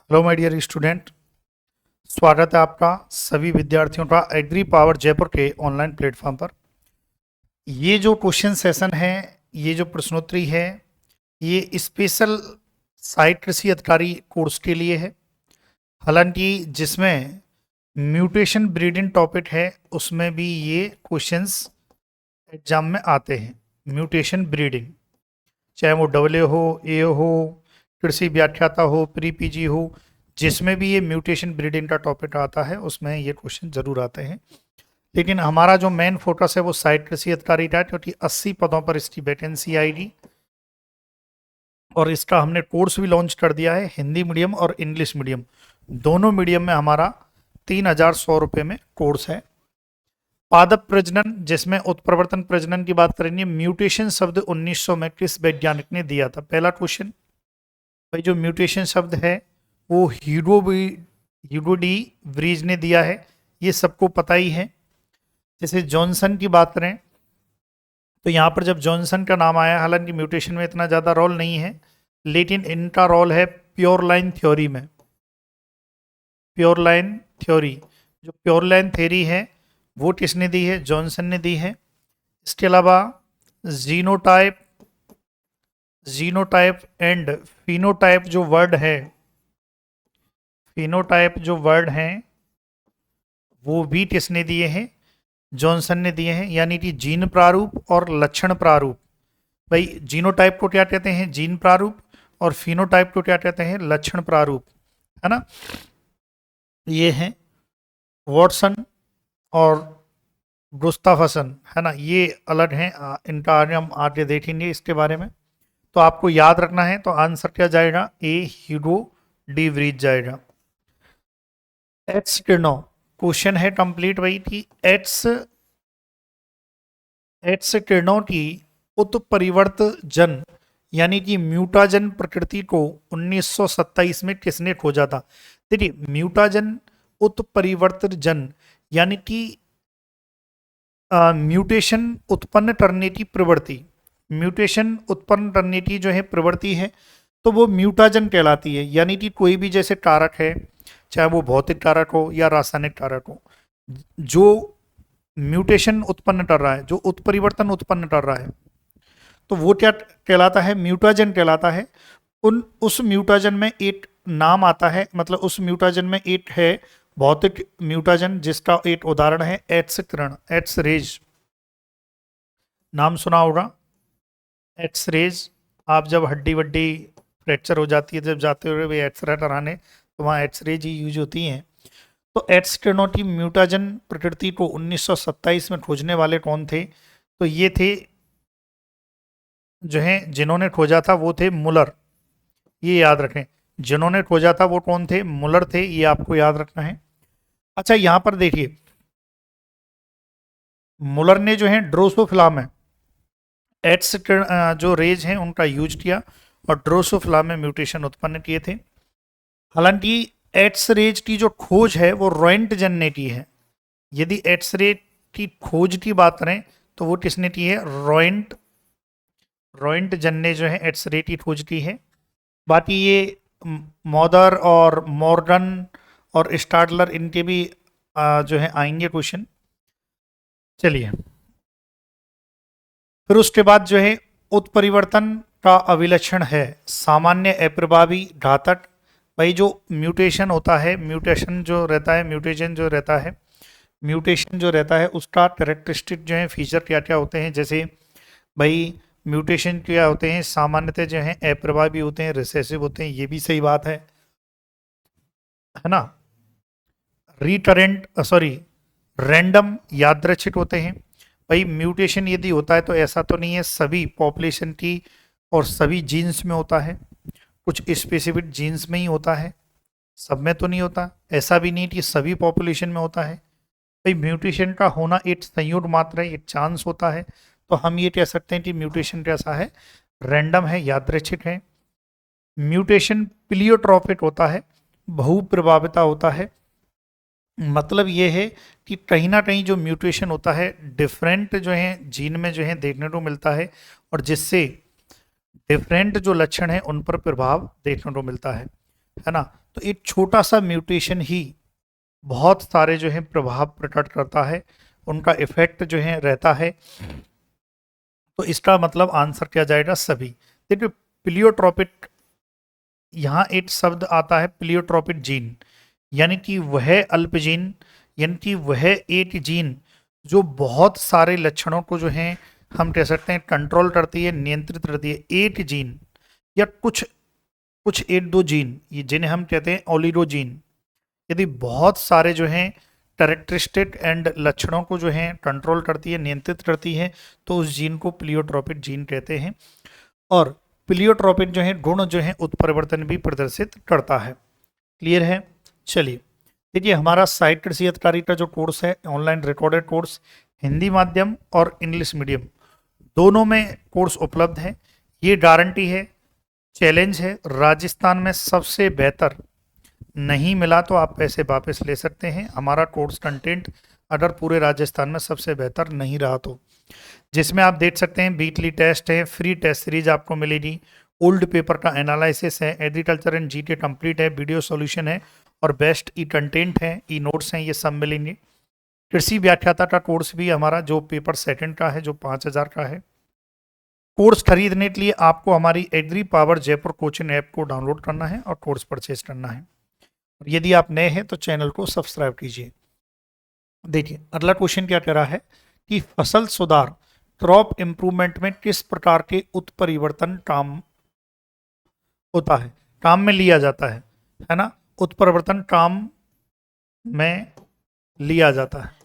Hello my dear student, स्वागत है आपका सभी विद्यार्थियों का एग्री पावर जयपुर के ऑनलाइन प्लेटफॉर्म पर। ये जो क्वेश्चन सेशन है, ये जो प्रश्नोत्तरी है, ये स्पेशल सहायक कृषि अधिकारी कोर्स के लिए है। हालांकि जिसमें म्यूटेशन ब्रीडिंग टॉपिक है उसमें भी ये क्वेश्चंस एग्जाम में आते हैं। म्यूटेशन ब्रीडिंग, चाहे वो डबल हो, ए हो, कृषि व्याख्याता हो, प्री पीजी हो, जिसमें भी ये म्यूटेशन ब्रीडिंग का टॉपिक आता है उसमें ये क्वेश्चन जरूर आते हैं। लेकिन हमारा जो मेन फोकस है वो साइट कृषि अधिकारी का है, क्योंकि 80 पदों पर इसकी वैकेंसी आएगी और इसका हमने कोर्स भी लॉन्च कर दिया है। हिंदी मीडियम और इंग्लिश मीडियम दोनों मीडियम में हमारा 3100 रुपये में कोर्स है। पादप प्रजनन, जिसमें उत्परिवर्तन प्रजनन की बात करेंगे, म्यूटेशन शब्द 1900 में किस वैज्ञानिक ने दिया था? पहला क्वेश्चन भाई, जो म्यूटेशन शब्द है वो ह्यूगो डी व्रीज ने दिया है, ये सबको पता ही है। जैसे जॉनसन की बात करें तो यहाँ पर जब जॉनसन का नाम आया, हालांकि म्यूटेशन में इतना ज़्यादा रोल नहीं है, लेकिन इनका रोल है प्योर लाइन थ्योरी में। प्योर लाइन थ्योरी, जो प्योर लाइन थ्योरी है वो किसने दी है? जॉनसन ने दी है। इसके अलावा जीनोटाइप एंड फिनोटाइप जो वर्ड है, फिनोटाइप जो वर्ड हैं वो भी किसने दिए हैं? जॉनसन ने दिए हैं। यानी कि जीन प्रारूप और लक्षण प्रारूप। भाई जीनोटाइप को क्या कहते हैं? जीन प्रारूप। और फिनोटाइप को क्या कहते हैं? लक्षण प्रारूप, है ना। ये हैं वॉटसन और गुस्ताफसन, है ना, ये अलग हैं। इनका आगे हम आगे देखेंगे इसके बारे में। तो आपको याद रखना है, तो आंसर क्या जाएगा? ए ह्यूगो डी व्रीज जाएगा। एट्स किरणों, क्वेश्चन है कंप्लीट वही थी। एट्स किरणों की उत्परिवर्तजन यानी कि म्यूटाजन प्रकृति को 1927 में किसने खोजा था? देखिए, म्यूटाजन उत्परिवर्तजन यानी कि म्यूटेशन उत्पन्न करने की प्रवृत्ति, म्यूटेशन उत्पन्न करने की जो है प्रवृत्ति है, तो वो म्यूटाजन कहलाती है। यानी कि कोई भी जैसे कारक है, चाहे वो भौतिक कारक हो या रासायनिक कारक हो, जो म्यूटेशन उत्पन्न कर रहा है, जो उत्परिवर्तन उत्पन्न कर रहा है, तो वो क्या कहलाता है? म्यूटाजन कहलाता है। उस म्यूटाजन में एक नाम आता है, मतलब उस म्यूटाजन में एक है भौतिक म्यूटाजन, जिसका एक उदाहरण है एक्स किरण, एक्स रेज। नाम सुना होगा एक्स रेज। आप जब हड्डी वड्डी फ्रैक्चर हो जाती है, जब जाते हुए एक्सरे कराने, तो वहाँ एक्सरे जी यूज होती हैं। तो एक्स किरणों की म्यूटाजन प्रकृति को 1927 में खोजने वाले कौन थे? तो ये थे जो है, जिन्होंने खोजा था वो थे मुलर। ये याद रखें, जिन्होंने खोजा था वो कौन थे? मुलर थे, ये आपको याद रखना है। अच्छा, यहां पर देखिए, मुलर ने जो है ड्रोसोफिला में एक्स जो रेज हैं उनका यूज किया और ड्रोसोफिला में म्यूटेशन उत्पन्न किए थे। हालांकि एक्स रेज की जो खोज है वो रोएंटजन ने की है। यदि एक्स रे की खोज की बात करें तो वो किसने की है? रोएंटजन ने जो है एक्स रे की खोज की है। बाकी ये मॉदर और मॉर्गन और स्टाडलर, इनके भी जो है आएंगे क्वेश्चन। चलिए, फिर उसके बाद जो है उत्परिवर्तन का अभिलक्षण है सामान्य, अप्रभावी, घातक। भाई जो म्यूटेशन होता है, म्यूटेशन जो रहता है, म्यूटेशन जो रहता है, म्यूटेशन जो रहता है उसका कैरेक्टरिस्टिक जो है फीचर क्या क्या होते हैं? जैसे भाई म्यूटेशन क्या होते हैं? सामान्यतः जो है अप्रभावी होते हैं, रिसेसिव होते हैं, ये भी सही बात है ना। रिकरेंट सॉरी रैंडम, यादृच्छिक होते हैं। भाई म्यूटेशन यदि होता है तो ऐसा तो नहीं है सभी पॉपुलेशन की और सभी जीन्स में होता है, कुछ स्पेसिफिक जीन्स में ही होता है, सब में तो नहीं होता। ऐसा भी नहीं कि सभी पॉपुलेशन में होता है। भाई म्यूटेशन का होना एक संयोग मात्र है, एक चांस होता है। तो हम ये कह सकते हैं कि म्यूटेशन कैसा है? रैंडम है, यादृच्छिक है। म्यूटेशन प्लियोट्रॉपिक होता है, बहुप्रभाविता होता है। मतलब ये है कि कहीं ना कहीं जो म्यूटेशन होता है डिफरेंट जो है जीन में जो है देखने को मिलता है, और जिससे डिफरेंट जो लक्षण हैं उन पर प्रभाव देखने को मिलता है। है ना। तो एक छोटा सा म्यूटेशन ही बहुत सारे जो है प्रभाव प्रकट करता है, उनका इफेक्ट जो है रहता है। तो इसका मतलब आंसर क्या जाएगा, सभी। देखिए प्लियोट्रोपिक, यहाँ एक शब्द आता है प्लियोट्रोपिक जीन, यानी कि वह अल्प जीन, यानी कि वह एक जीन जो बहुत सारे लक्षणों को जो है हम कह सकते हैं कंट्रोल करती है, नियंत्रित करती है। एक जीन या कुछ कुछ एक दो जीन, ये जिन्हें हम कहते हैं ओलिगो जीन, यदि बहुत सारे जो हैं कैरेक्टरिस्टिक एंड लक्षणों को जो है कंट्रोल करती है, नियंत्रित करती है, तो उस जीन को प्लियोट्रोपिक जीन कहते हैं। और प्लियोट्रोपिक जो है गुण जो है उत्परिवर्तन भी प्रदर्शित करता है। क्लियर है। चलिए देखिए, हमारा साइट कृषि अधिकारी का जो कोर्स है ऑनलाइन रिकॉर्डेड कोर्स, हिंदी माध्यम और इंग्लिश मीडियम दोनों में कोर्स उपलब्ध है। ये गारंटी है, चैलेंज है, राजस्थान में सबसे बेहतर नहीं मिला तो आप पैसे वापस ले सकते हैं। हमारा कोर्स कंटेंट अगर पूरे राजस्थान में सबसे बेहतर नहीं रहा तो, जिसमें आप देख सकते हैं वीकली टेस्ट है, फ्री टेस्ट सीरीज आपको मिलेगी, ओल्ड पेपर का एनालिसिस है, एग्रीकल्चर एंड जीके कंप्लीट है, वीडियो सॉल्यूशन है और बेस्ट ई कंटेंट है, ई नोट्स हैं, ये सब मिलेंगे। कृषि व्याख्याता का कोर्स भी हमारा जो पेपर सेकंड का है, जो 5,000 का है। कोर्स खरीदने के लिए आपको हमारी agri power Jaipur coaching app को डाउनलोड करना है और कोर्स परचेज करना है। यदि आप नए हैं तो चैनल को सब्सक्राइब कीजिए। देखिए अगला क्वेश्चन क्या कह रहा है कि फसल सुधार क्रॉप इंप्रूवमेंट में किस प्रकार के उत्परिवर्तन काम होता है, काम में लिया जाता है ना। उत्परिवर्तन काम में लिया जाता है।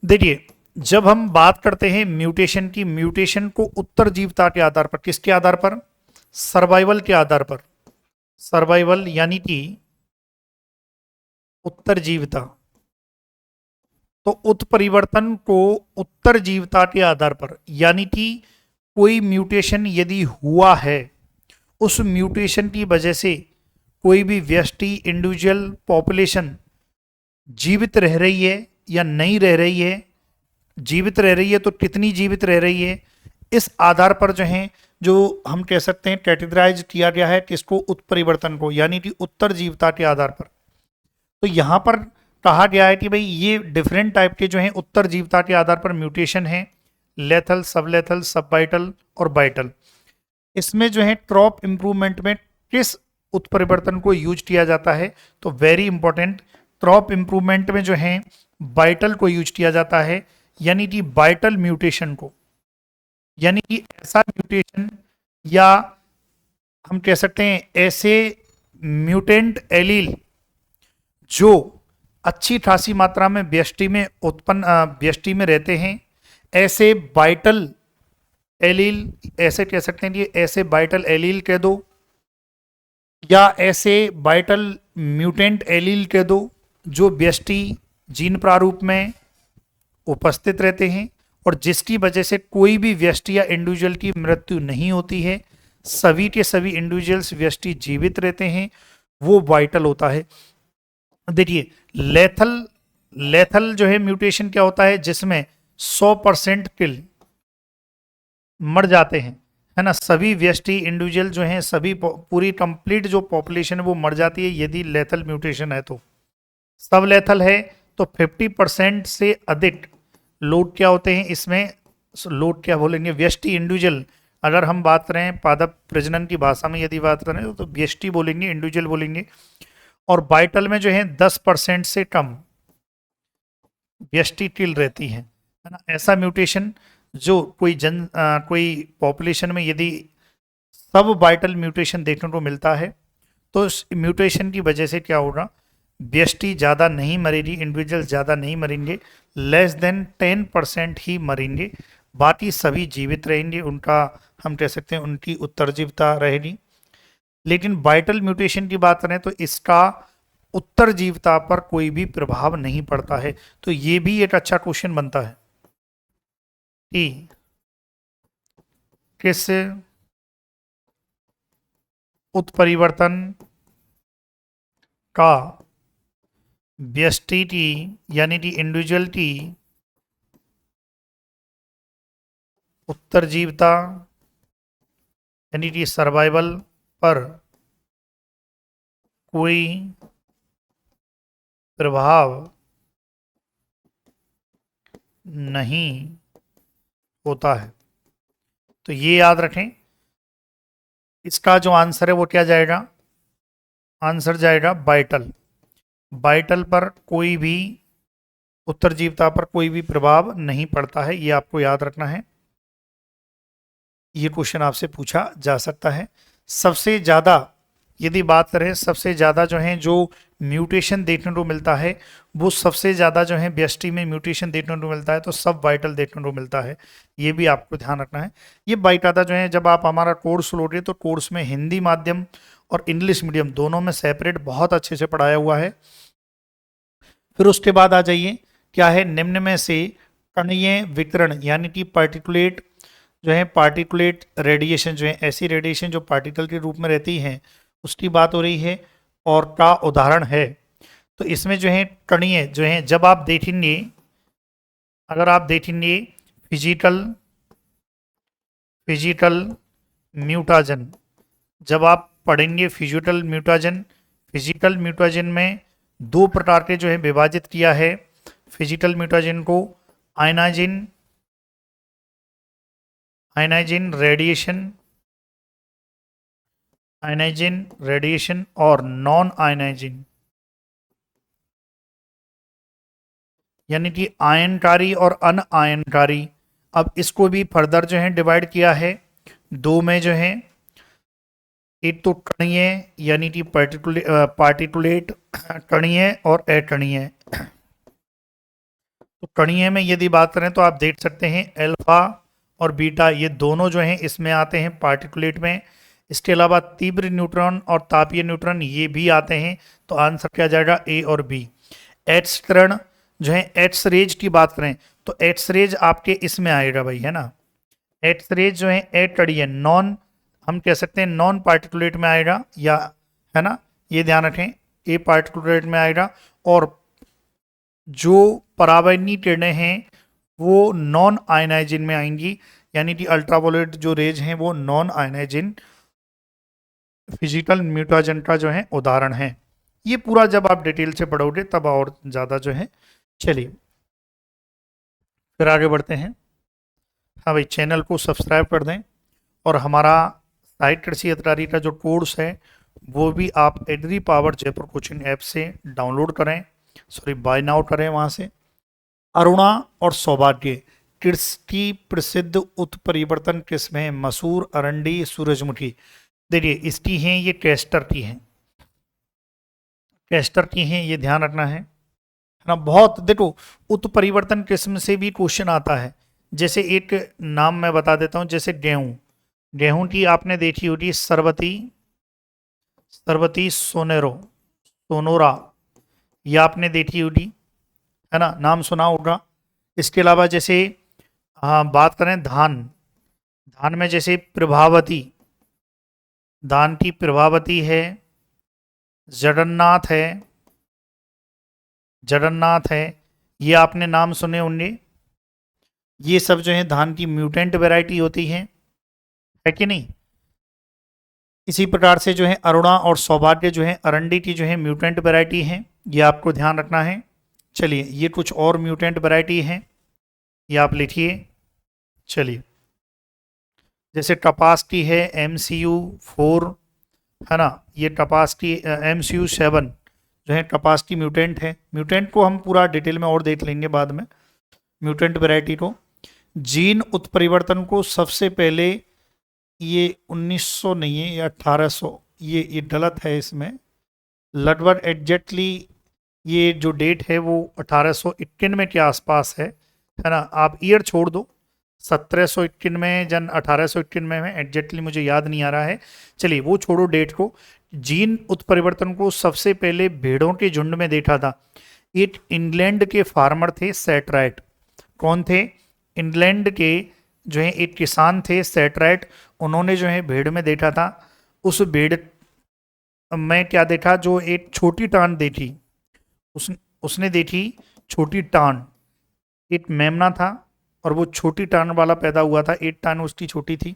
देखिए जब हम बात करते हैं म्यूटेशन की, म्यूटेशन को उत्तरजीवता के आधार पर, किसके आधार पर, सर्वाइवल के आधार पर, सर्वाइवल यानी कि उत्तरजीवता, तो उत्परिवर्तन को उत्तरजीवता के आधार पर, यानी कि कोई म्यूटेशन यदि हुआ है, उस म्यूटेशन की वजह से कोई भी व्यष्टि, इंडिविजुअल, पॉपुलेशन जीवित रह रही है या नहीं रह रही है, जीवित रह रही है तो कितनी जीवित रह रही है, इस आधार पर जो है, जो हम कह सकते हैं कैटेगराइज किया गया है किसको, उत्परिवर्तन को, यानी कि उत्तरजीवता के आधार पर। तो यहां पर कहा गया है कि भाई ये डिफरेंट टाइप के जो हैं उत्तरजीवता के आधार पर म्यूटेशन है, लेथल, सबलेथल, सबबाइटल और बाइटल। इसमें जो है क्रॉप इंप्रूवमेंट में किस उत्परिवर्तन को यूज किया जाता है, तो वेरी इंपॉर्टेंट, क्रॉप इंप्रूवमेंट में जो है बाइटल को यूज किया जाता है, यानी कि बाइटल म्यूटेशन को, यानी कि ऐसा म्यूटेशन या हम कह सकते हैं ऐसे म्यूटेंट एलील जो अच्छी खासी मात्रा में व्यष्टि में उत्पन्न व्यष्टि में रहते हैं, ऐसे बाइटल एलील, ऐसे कह सकते हैं कि ऐसे बाइटल एलील कह दो या ऐसे बाइटल म्यूटेंट एलील कह दो जो व्यष्टि जीन प्रारूप में उपस्थित रहते हैं और जिसकी वजह से कोई भी व्यष्टि या इंडिविजुअल की मृत्यु नहीं होती है, सभी के सभी इंडिविजुअल्स व्यष्टि जीवित रहते हैं, वो वाइटल होता है। देखिए लेथल, लेथल जो है म्यूटेशन क्या होता है, जिसमें 100% किल मर जाते हैं, है ना, सभी व्यष्टि इंडिविजुअल जो हैं, सभी पूरी कंप्लीट जो पॉपुलेशन है वो मर जाती है यदि लेथल म्यूटेशन है। तो सब लेथल है तो 50% से अधिक लोड क्या होते हैं इसमें, लोड क्या बोलेंगे, व्यष्टि इंडिविजुअल, अगर हम बात करें पादप प्रजनन की भाषा में यदि बात करें तो व्यष्टि बोलेंगे, इंडिविजुअल बोलेंगे। और बाइटल में जो है 10% से कम व्यष्टि किल रहती है ना। ऐसा म्यूटेशन जो कोई पॉपुलेशन में यदि सब वाइटल म्यूटेशन देखने को मिलता है तो इस म्यूटेशन की वजह से क्या होगा, व्यष्टि ज़्यादा नहीं मरेगी, इंडिविजुअल ज़्यादा नहीं मरेंगे, लेस देन 10% ही मरेंगे, बाकी सभी जीवित रहेंगे, उनका हम कह सकते हैं उनकी उत्तरजीवता रहेगी। लेकिन वाइटल म्यूटेशन की बात करें तो इसका उत्तरजीवता पर कोई भी प्रभाव नहीं पड़ता है। तो ये भी एक अच्छा क्वेश्चन बनता है कि किस उत्परिवर्तन का व्यष्टि की यानी कि इंडिविजुअल की उत्तरजीवता यानी कि सर्वाइवल पर कोई प्रभाव नहीं होता है। तो ये याद रखें, इसका जो आंसर है वो क्या जाएगा, आंसर जाएगा बाइटल। बाइटल पर कोई भी, उत्तरजीवता पर कोई भी प्रभाव नहीं पड़ता है, ये आपको याद रखना है। ये क्वेश्चन आपसे पूछा जा सकता है। सबसे ज़्यादा यदि बात करें, सबसे ज़्यादा जो है जो म्यूटेशन देखने को मिलता है, वो सबसे ज़्यादा जो है व्यष्टि में म्यूटेशन देखने को मिलता है, तो सब वाइटल देखने को मिलता है। ये भी आपको ध्यान रखना है। ये बाइटाटा जो है, जब आप हमारा कोर्स लोगे तो कोर्स में हिंदी माध्यम और इंग्लिश मीडियम दोनों में सेपरेट बहुत अच्छे से पढ़ाया हुआ है। फिर उसके बाद आ जाइए, क्या है, निम्न में से कणीय विकिरण यानी कि पार्टिकुलेट जो है, पार्टिकुलेट रेडिएशन जो है, ऐसी रेडिएशन जो पार्टिकल के रूप में रहती है, उसकी बात हो रही है और का उदाहरण है। तो इसमें जो है कणीय जो है, जब आप देखेंगे, अगर आप देखेंगे फिजिकल फिजिकल म्यूटाजन, जब आप पढ़ेंगे फिजिकल म्यूटाजन में दो प्रकार के जो है विभाजित किया है फिजिकल म्यूटाजन को, आयनाइजिन रेडिएशन और नॉन आयनाइजिन, यानी कि आयनकारी और अन आयनकारी। अब इसको भी फर्दर जो है डिवाइड किया है दो में जो है, एक तो कणीय यानी कि पार्टिकुलेट कणीय और अकणीय। तो कणीय में यदि बात करें तो आप देख सकते हैं अल्फा और बीटा, ये दोनों जो हैं इसमें आते हैं पार्टिकुलेट में। इसके अलावा तीव्र न्यूट्रॉन और तापीय न्यूट्रॉन ये भी आते हैं। तो आंसर क्या जाएगा, ए और बी। एक्स किरण जो है, एक्स रेज की बात करें तो एक्स रेज आपके इसमें आएगा भाई, है ना। एक्स रेज जो है अकणीय, नॉन, हम कह सकते हैं नॉन पार्टिकुलेट में आएगा, या है ना, ये ध्यान रखें, ए पार्टिकुलेट में आएगा। और जो पराबैंगनी किरणें हैं वो नॉन आयनाइजिन में आएंगी, यानी कि अल्ट्रावायलेट जो रेज हैं वो नॉन आयनाइजिन फिजिकल म्यूटाजन का जो है उदाहरण है। ये पूरा जब आप डिटेल से पढ़ोगे तब और ज़्यादा जो है। चलिए फिर आगे बढ़ते हैं। हाँ भाई, चैनल को सब्सक्राइब कर दें और हमारा साइट कृषि अधिकारी का जो कोर्स है वो भी आप agri power Jaipur coaching app से डाउनलोड करें, सॉरी बाय नाउ करें वहाँ से। अरुणा और सौभाग्य कृषि प्रसिद्ध उत्परिवर्तन किस्म है, मसूर, अरंडी, सूरजमुखी। देखिए इसकी हैं, ये कैस्टर की हैं, कैस्टर की हैं, ये ध्यान रखना है ना। बहुत देखो, उत्परिवर्तन किस्म से भी क्वेश्चन आता है। जैसे एक नाम मैं बता देता हूँ, जैसे गेहूं, गेहूं की आपने देखी होगी सरबती, सरबती सोनेरो, सोनोरा, ये आपने देखी होगी, है ना, नाम सुना होगा। इसके अलावा जैसे हाँ बात करें धान, धान में जैसे प्रभावती, धान की प्रभावती है, जगन्नाथ है, जगन्नाथ है, ये आपने नाम सुने होंगे। ये सब जो है धान की म्यूटेंट वैरायटी होती है कि नहीं। इसी प्रकार से जो है अरुणा और सौभाग्य जो है अरंडी की जो है म्यूटेंट वैरायटी है, ये आपको ध्यान रखना है। चलिए ये कुछ और म्यूटेंट वैरायटी है, ये आप लिखिए। चलिए जैसे कपास की है MCU4, है ना, ये कपास की MCU7 जो है कपास की म्यूटेंट है। म्यूटेंट को हम पूरा डिटेल में और देख लेंगे बाद में, म्यूटेंट वैरायटी को। जीन उत्परिवर्तन को सबसे पहले, ये 1900 नहीं है, ये 1800, ये गलत है इसमें, लगभग एग्जैक्टली ये जो डेट है वो 1891 के आसपास है ना। आप ईयर छोड़ दो, 1791 जन 1891 में, एग्जैक्टली मुझे याद नहीं आ रहा है। चलिए वो छोड़ो डेट को। जीन उत्परिवर्तन को सबसे पहले भेड़ों के झुंड में देखा था। एक इंग्लैंड के फार्मर थे सेटराइट। कौन थे, इंग्लैंड के जो है एक किसान थे सेटराइट, उन्होंने जो है भेड़ में देखा था। उस भेड़ में क्या देखा, जो एक छोटी टांड देखी, उसने देखी छोटी टांड, एक मेमना था और वो छोटी टांड वाला पैदा हुआ था, एक टांड उसकी छोटी थी।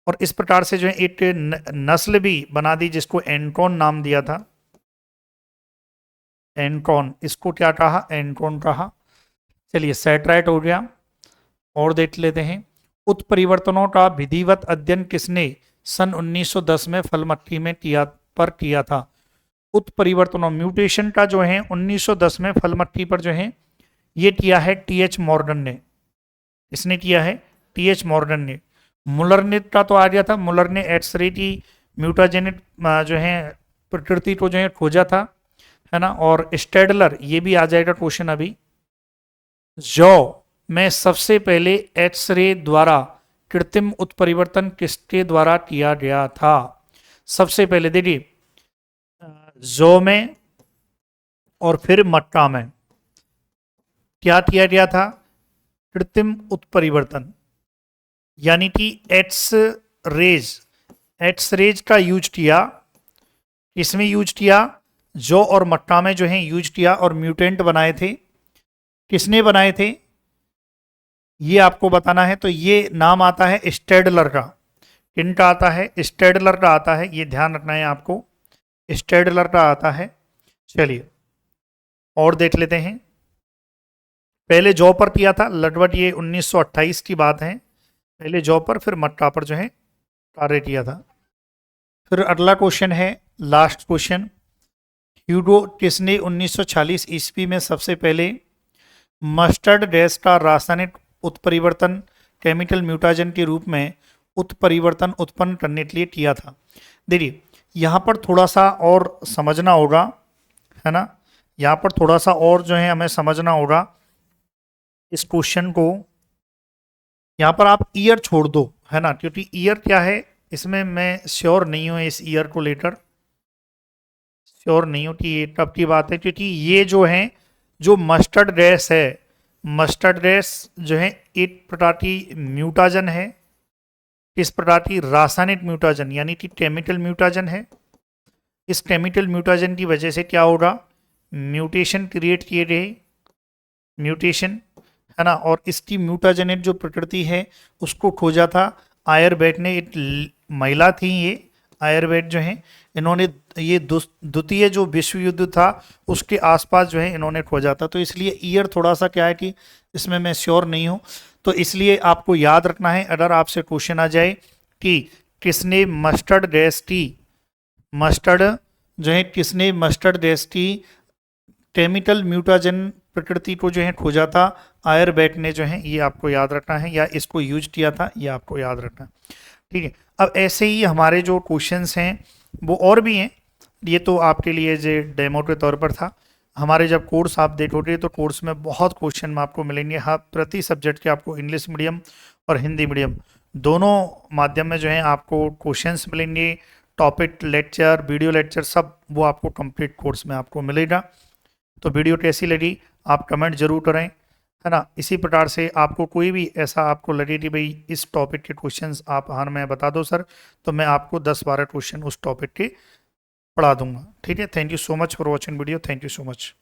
और इस प्रकार से जो है एक नस्ल भी बना दी जिसको एंट्रॉन नाम दिया था, एंट्रॉन, इसको क्या कहा, एंट्रॉन कहा। चलिए सेटेराइट हो गया। और देख लेते हैं, उत्परिवर्तनों का विधिवत अध्ययन किसने सन 1910 में फलमट्टी में किया था। उत्परिवर्तनों, म्यूटेशन का जो है 1910 में फलमट्टी पर जो है ये किया है टीएच मॉर्गन ने। इसने किया है टीएच मॉर्गन ने। मुलर ने का तो आ गया था, मुलर ने एक्सरे की म्यूटाजेनिक जो है प्रकृति को जो है खोजा था, है ना। और स्टेडलर, ये भी आ जाएगा क्वेश्चन अभी। जौ में सबसे पहले एक्सरे द्वारा कृत्रिम उत्परिवर्तन किसके द्वारा किया गया था। सबसे पहले देखिए, जौ में और फिर मक्का में क्या किया गया था, कृत्रिम उत्परिवर्तन, यानी कि एक्स रेज का यूज किया। इसमें यूज किया, जौ और मक्का में जो है यूज किया, और म्यूटेंट बनाए थे। किसने बनाए थे ये आपको बताना है। तो ये नाम आता है स्टेडलर का। किनका आता है, स्टेडलर का आता है, ये ध्यान रखना है आपको, स्टेडलर का आता है। चलिए और देख लेते हैं। पहले जौ पर किया था, लगभग ये 1928 की बात है। पहले जौ पर, फिर मक्का पर जो है कार्य किया था। फिर अगला क्वेश्चन है, लास्ट क्वेश्चन। ह्यूगो किसने 1940 ईस्वी में सबसे पहले मस्टर्ड गैस का रासायनिक उत्परिवर्तन केमिकल म्यूटाजन के रूप में उत्परिवर्तन उत्पन्न करने के लिए किया था। देखिए यहाँ पर थोड़ा सा और समझना होगा, है ना। यहाँ पर थोड़ा सा और जो है हमें समझना होगा इस क्वेश्चन को। यहाँ पर आप ईयर छोड़ दो, है ना, क्योंकि ईयर क्या है इसमें मैं श्योर नहीं हूँ, इस ईयर को लेकर श्योर नहीं हूँ कि ये कब की बात है। क्योंकि ये जो है, जो मस्टर्ड गैस है, मस्टर्ड गैस जो है एक प्रकार की म्यूटाजन है। इस प्रकार की रासायनिक म्यूटाजन यानी कि केमिकल म्यूटाजन है। इस केमिकल म्यूटाजन की वजह से क्या होगा, म्यूटेशन क्रिएट किए गए, म्यूटेशन, है ना। और इसकी म्यूटाजेनिक जो प्रकृति है उसको खोजा था आयरबैट ने। एक महिला थी ये आयरबैट जो है, इन्होंने ये द्वितीय जो विश्व युद्ध था उसके आसपास जो है इन्होंने खोजा था। तो इसलिए ईयर थोड़ा सा क्या है कि इसमें मैं श्योर नहीं हूँ। तो इसलिए आपको याद रखना है, अगर आपसे क्वेश्चन आ जाए कि किसने मस्टर्ड गैस की, मस्टर्ड जो है किसने मस्टर्ड गैस की केमिकल म्यूटाजन प्रकृति को जो है खोजा था, आयरबैट ने जो है, ये आपको याद रखना है, या इसको यूज किया था, ये आपको याद रखना है। ठीक है। अब ऐसे ही हमारे जो क्वेश्चंस हैं वो और भी हैं, ये तो आपके लिए जो डेमो के तौर पर था। हमारे जब कोर्स आप देखोगे तो कोर्स में बहुत क्वेश्चन आपको मिलेंगे। हाँ, प्रति सब्जेक्ट के आपको इंग्लिश मीडियम और हिंदी मीडियम दोनों माध्यम में जो है आपको क्वेश्चंस मिलेंगे। टॉपिक लेक्चर, वीडियो लेक्चर, सब वो आपको कंप्लीट कोर्स में आपको मिलेगा। तो वीडियो कैसी लगी आप कमेंट जरूर करें, है ना। इसी प्रकार से आपको कोई भी ऐसा आपको लगे कि भाई इस टॉपिक के क्वेश्चंस आप हर में बता दो सर, तो मैं आपको 10-12 क्वेश्चन उस टॉपिक के पढ़ा दूंगा। ठीक है। Thank you so much for watching video. Thank you so much.